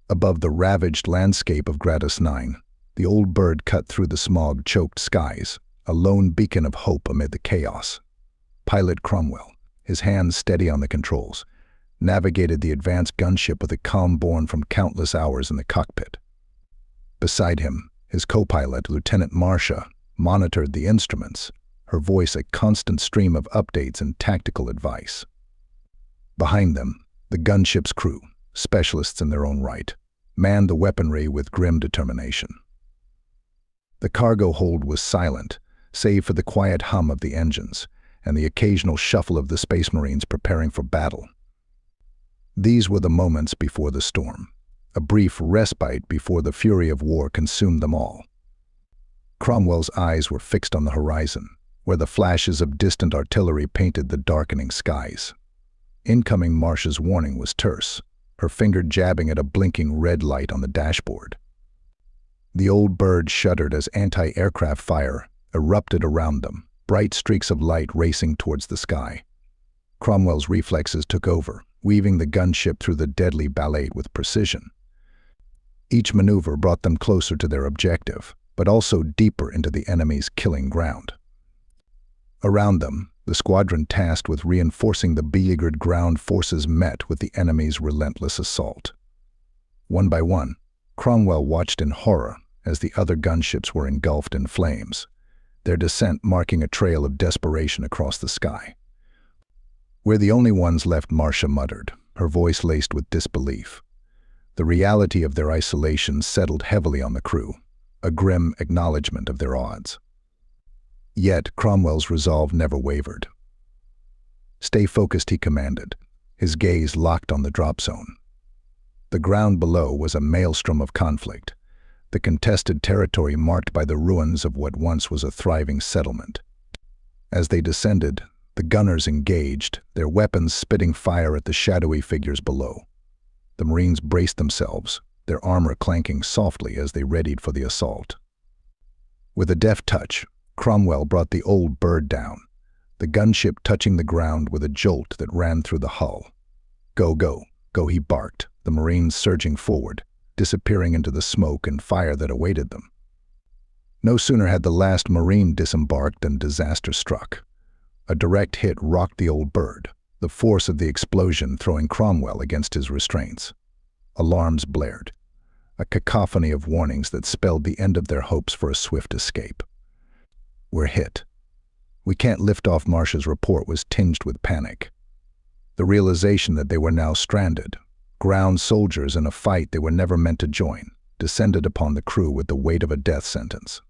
Above the ravaged landscape of Gratus 9, the old bird cut through the smog-choked skies, a lone beacon of hope amid the chaos. Pilot Cromwell, his hands steady on the controls, navigated the advanced gunship with a calm born from countless hours in the cockpit. Beside him, his co-pilot, Lieutenant Marcia, monitored the instruments, her voice a constant stream of updates and tactical advice. Behind them, the gunship's crew, specialists in their own right, manned the weaponry with grim determination. The cargo hold was silent, save for the quiet hum of the engines and the occasional shuffle of the Space Marines preparing for battle. These were the moments before the storm, a brief respite before the fury of war consumed them all. Cromwell's eyes were fixed on the horizon, where the flashes of distant artillery painted the darkening skies. Incoming Marcia's warning was terse, her finger jabbing at a blinking red light on the dashboard. The old bird shuddered as anti-aircraft fire erupted around them, bright streaks of light racing towards the sky. Cromwell's reflexes took over, weaving the gunship through the deadly ballet with precision. Each maneuver brought them closer to their objective, but also deeper into the enemy's killing ground. Around them, the squadron tasked with reinforcing the beleaguered ground forces met with the enemy's relentless assault. One by one, Cromwell watched in horror as the other gunships were engulfed in flames, their descent marking a trail of desperation across the sky. "We're the only ones left," Marcia muttered, her voice laced with disbelief. The reality of their isolation settled heavily on the crew, a grim acknowledgement of their odds. Yet Cromwell's resolve never wavered. "Stay focused," he commanded, his gaze locked on the drop zone. The ground below was a maelstrom of conflict, the contested territory marked by the ruins of what once was a thriving settlement. As they descended, the gunners engaged, their weapons spitting fire at the shadowy figures below. The Marines braced themselves, their armor clanking softly as they readied for the assault. With a deft touch, Cromwell brought the old bird down, the gunship touching the ground with a jolt that ran through the hull. "Go, go, go," he barked, the Marines surging forward, disappearing into the smoke and fire that awaited them. No sooner had the last Marine disembarked than disaster struck. A direct hit rocked the old bird, the force of the explosion throwing Cromwell against his restraints. Alarms blared, a cacophony of warnings that spelled the end of their hopes for a swift escape. "We're hit. We can't lift off." Marcia's report was tinged with panic. The realization that they were now stranded, ground soldiers in a fight they were never meant to join, descended upon the crew with the weight of a death sentence.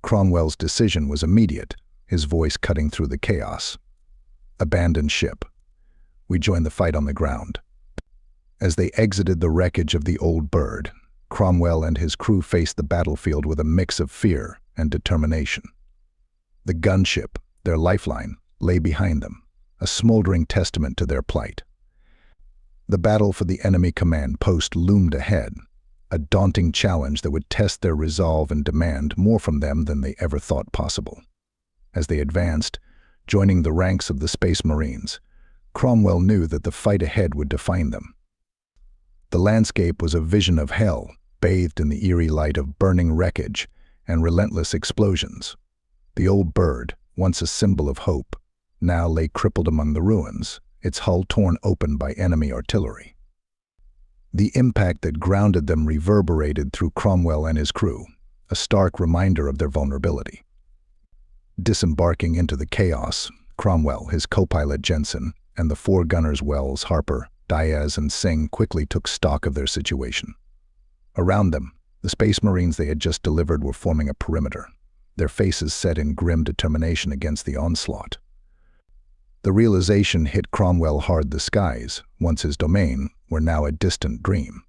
Cromwell's decision was immediate, his voice cutting through the chaos. "Abandon ship. We join the fight on the ground." As they exited the wreckage of the old bird, Cromwell and his crew faced the battlefield with a mix of fear and determination. The gunship, their lifeline, lay behind them, a smoldering testament to their plight. The battle for the enemy command post loomed ahead, a daunting challenge that would test their resolve and demand more from them than they ever thought possible. As they advanced, joining the ranks of the Space Marines, Cromwell knew that the fight ahead would define them. The landscape was a vision of hell, bathed in the eerie light of burning wreckage and relentless explosions. The old bird, once a symbol of hope, now lay crippled among the ruins, its hull torn open by enemy artillery. The impact that grounded them reverberated through Cromwell and his crew, a stark reminder of their vulnerability. Disembarking into the chaos, Cromwell, his co-pilot Jensen, and the four gunners Wells, Harper, Diaz, and Singh quickly took stock of their situation. Around them, the Space Marines they had just delivered were forming a perimeter, their faces set in grim determination against the onslaught. The realization hit Cromwell hard. The skies, once his domain, were now a distant dream.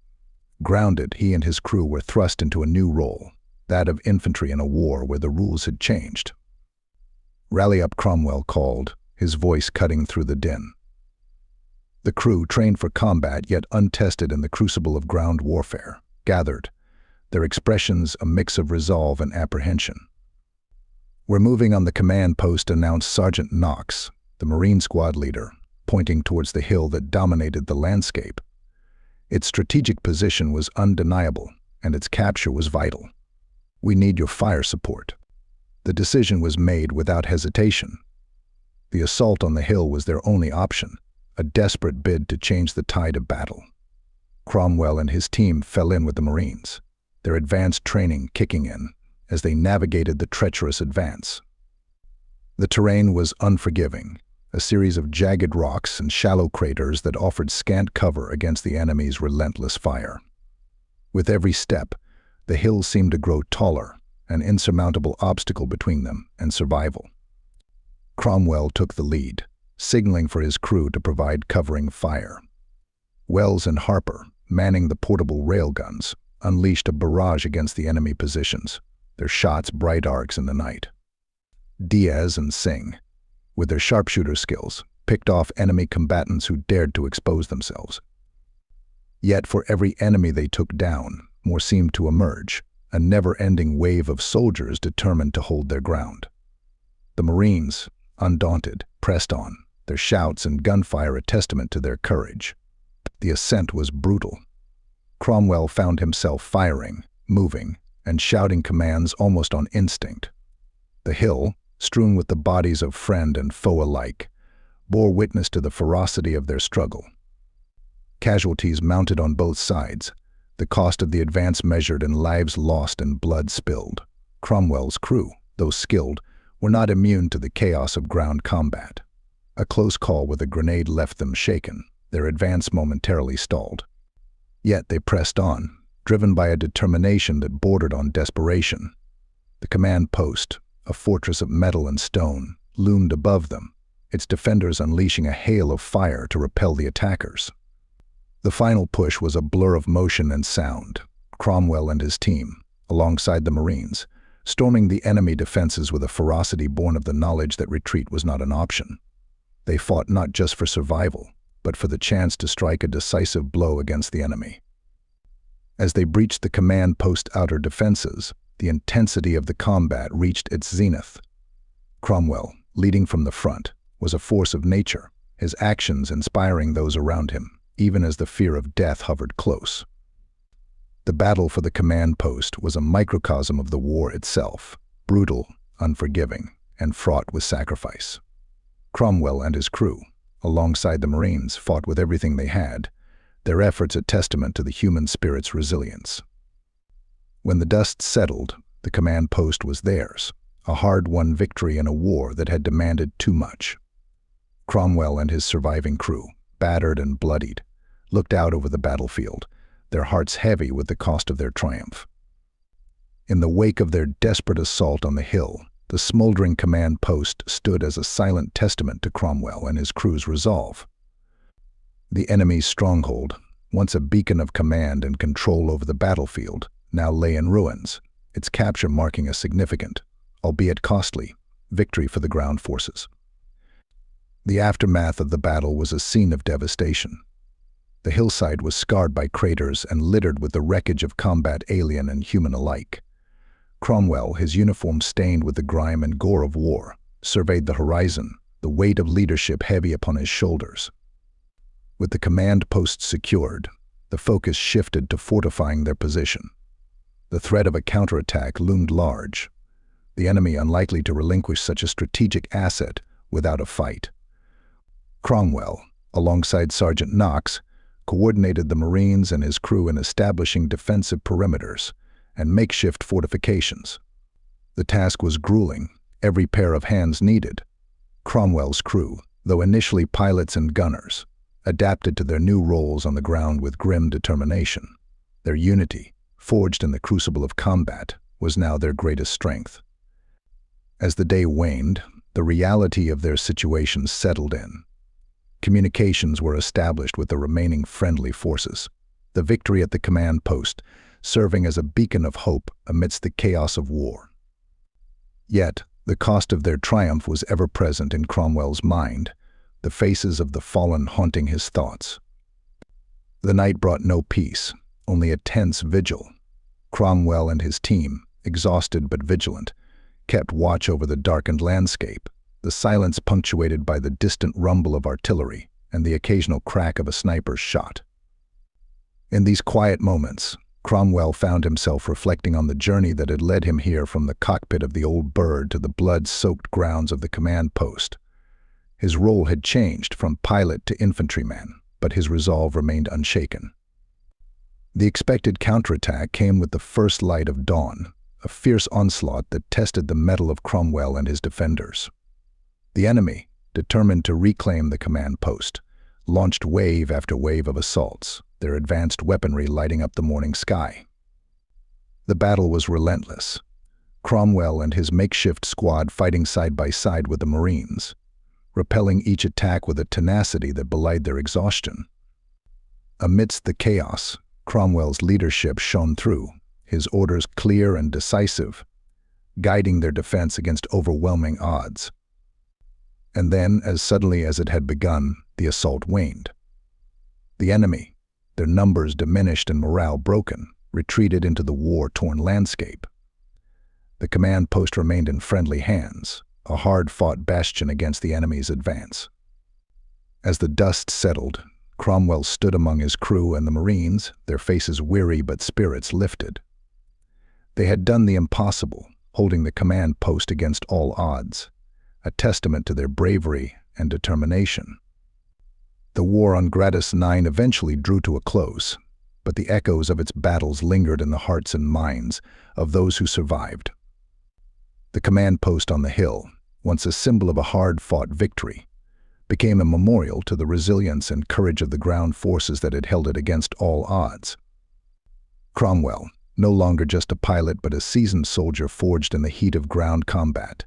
Grounded, he and his crew were thrust into a new role, that of infantry in a war where the rules had changed. "Rally up," Cromwell called, his voice cutting through the din. The crew, trained for combat yet untested in the crucible of ground warfare, gathered, their expressions a mix of resolve and apprehension. "We're moving on the command post," announced Sergeant Knox, the Marine squad leader, pointing towards the hill that dominated the landscape. Its strategic position was undeniable, and its capture was vital. "We need your fire support." The decision was made without hesitation. The assault on the hill was their only option, a desperate bid to change the tide of battle. Cromwell and his team fell in with the Marines, their advanced training kicking in as they navigated the treacherous advance. The terrain was unforgiving, a series of jagged rocks and shallow craters that offered scant cover against the enemy's relentless fire. With every step, the hills seemed to grow taller, an insurmountable obstacle between them and survival. Cromwell took the lead, signaling for his crew to provide covering fire. Wells and Harper, manning the portable railguns, unleashed a barrage against the enemy positions, their shots bright arcs in the night. Diaz and Singh, with their sharpshooter skills, picked off enemy combatants who dared to expose themselves. Yet for every enemy they took down, more seemed to emerge, a never-ending wave of soldiers determined to hold their ground. The Marines, undaunted, pressed on, their shouts and gunfire a testament to their courage. The ascent was brutal. Cromwell found himself firing, moving, and shouting commands almost on instinct. The hill, strewn with the bodies of friend and foe alike, bore witness to the ferocity of their struggle. Casualties mounted on both sides, the cost of the advance measured in lives lost and blood spilled. Cromwell's crew, though skilled, were not immune to the chaos of ground combat. A close call with a grenade left them shaken, their advance momentarily stalled. Yet they pressed on, driven by a determination that bordered on desperation. The command post, a fortress of metal and stone, loomed above them, its defenders unleashing a hail of fire to repel the attackers. The final push was a blur of motion and sound. Cromwell and his team, alongside the Marines, storming the enemy defenses with a ferocity born of the knowledge that retreat was not an option. They fought not just for survival, but for the chance to strike a decisive blow against the enemy. As they breached the command post outer defenses, the intensity of the combat reached its zenith. Cromwell, leading from the front, was a force of nature, his actions inspiring those around him, even as the fear of death hovered close. The battle for the command post was a microcosm of the war itself, brutal, unforgiving, and fraught with sacrifice. Cromwell and his crew, alongside the Marines, fought with everything they had, their efforts a testament to the human spirit's resilience. When the dust settled, the command post was theirs, a hard-won victory in a war that had demanded too much. Cromwell and his surviving crew, battered and bloodied, looked out over the battlefield, their hearts heavy with the cost of their triumph. In the wake of their desperate assault on the hill, the smoldering command post stood as a silent testament to Cromwell and his crew's resolve. The enemy's stronghold, once a beacon of command and control over the battlefield, now lay in ruins, its capture marking a significant, albeit costly, victory for the ground forces. The aftermath of the battle was a scene of devastation. The hillside was scarred by craters and littered with the wreckage of combat, alien and human alike. Cromwell, his uniform stained with the grime and gore of war, surveyed the horizon, the weight of leadership heavy upon his shoulders. With the command posts secured, the focus shifted to fortifying their position. The threat of a counterattack loomed large, the enemy unlikely to relinquish such a strategic asset without a fight. Cromwell, alongside Sergeant Knox, coordinated the Marines and his crew in establishing defensive perimeters and makeshift fortifications. The task was grueling, every pair of hands needed. Cromwell's crew, though initially pilots and gunners, adapted to their new roles on the ground with grim determination. Their unity, forged in the crucible of combat, was now their greatest strength. As the day waned, the reality of their situation settled in. Communications were established with the remaining friendly forces, the victory at the command post serving as a beacon of hope amidst the chaos of war. Yet, the cost of their triumph was ever present in Cromwell's mind, the faces of the fallen haunting his thoughts. The night brought no peace, only a tense vigil. Cromwell and his team, exhausted but vigilant, kept watch over the darkened landscape, the silence punctuated by the distant rumble of artillery and the occasional crack of a sniper's shot. In these quiet moments, Cromwell found himself reflecting on the journey that had led him here from the cockpit of the old bird to the blood-soaked grounds of the command post. His role had changed from pilot to infantryman, but his resolve remained unshaken. The expected counterattack came with the first light of dawn, a fierce onslaught that tested the mettle of Cromwell and his defenders. The enemy, determined to reclaim the command post, launched wave after wave of assaults, their advanced weaponry lighting up the morning sky. The battle was relentless, Cromwell and his makeshift squad fighting side by side with the Marines, repelling each attack with a tenacity that belied their exhaustion. Amidst the chaos, Cromwell's leadership shone through, his orders clear and decisive, guiding their defense against overwhelming odds. And then, as suddenly as it had begun, the assault waned. The enemy, their numbers diminished and morale broken, retreated into the war-torn landscape. The command post remained in friendly hands, a hard-fought bastion against the enemy's advance. As the dust settled, Cromwell stood among his crew and the Marines, their faces weary but spirits lifted. They had done the impossible, holding the command post against all odds, a testament to their bravery and determination. The war on Gratus 9 eventually drew to a close, but the echoes of its battles lingered in the hearts and minds of those who survived. The command post on the hill, once a symbol of a hard-fought victory, became a memorial to the resilience and courage of the ground forces that had held it against all odds. Cromwell, no longer just a pilot but a seasoned soldier forged in the heat of ground combat,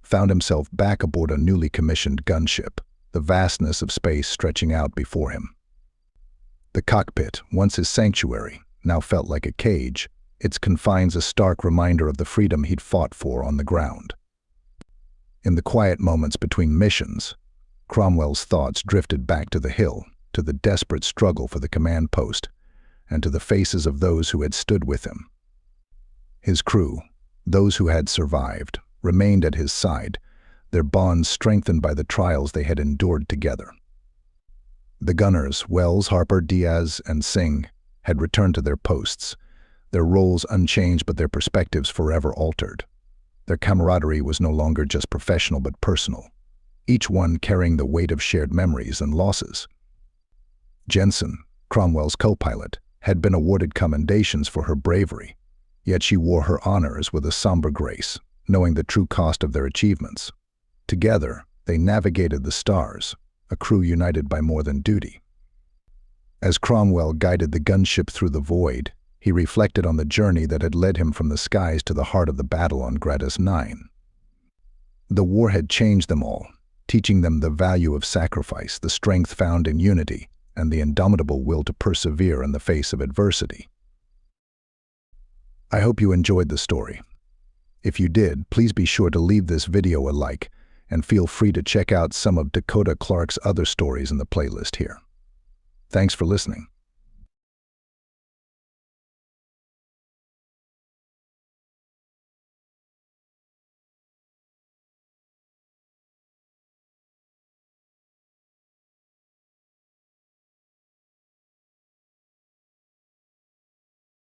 found himself back aboard a newly commissioned gunship, the vastness of space stretching out before him. The cockpit, once his sanctuary, now felt like a cage, its confines a stark reminder of the freedom he'd fought for on the ground. In the quiet moments between missions, Cromwell's thoughts drifted back to the hill, to the desperate struggle for the command post, and to the faces of those who had stood with him. His crew, those who had survived, remained at his side, their bonds strengthened by the trials they had endured together. The gunners, Wells, Harper, Diaz, and Singh, had returned to their posts, their roles unchanged but their perspectives forever altered. Their camaraderie was no longer just professional but personal, each one carrying the weight of shared memories and losses. Jensen, Cromwell's co-pilot, had been awarded commendations for her bravery, yet she wore her honors with a somber grace, knowing the true cost of their achievements. Together, they navigated the stars, a crew united by more than duty. As Cromwell guided the gunship through the void, he reflected on the journey that had led him from the skies to the heart of the battle on Gratus 9. The war had changed them all, teaching them the value of sacrifice, the strength found in unity, and the indomitable will to persevere in the face of adversity. I hope you enjoyed the story. If you did, please be sure to leave this video a like, and feel free to check out some of Dakota Clarke's other stories in the playlist here. Thanks for listening.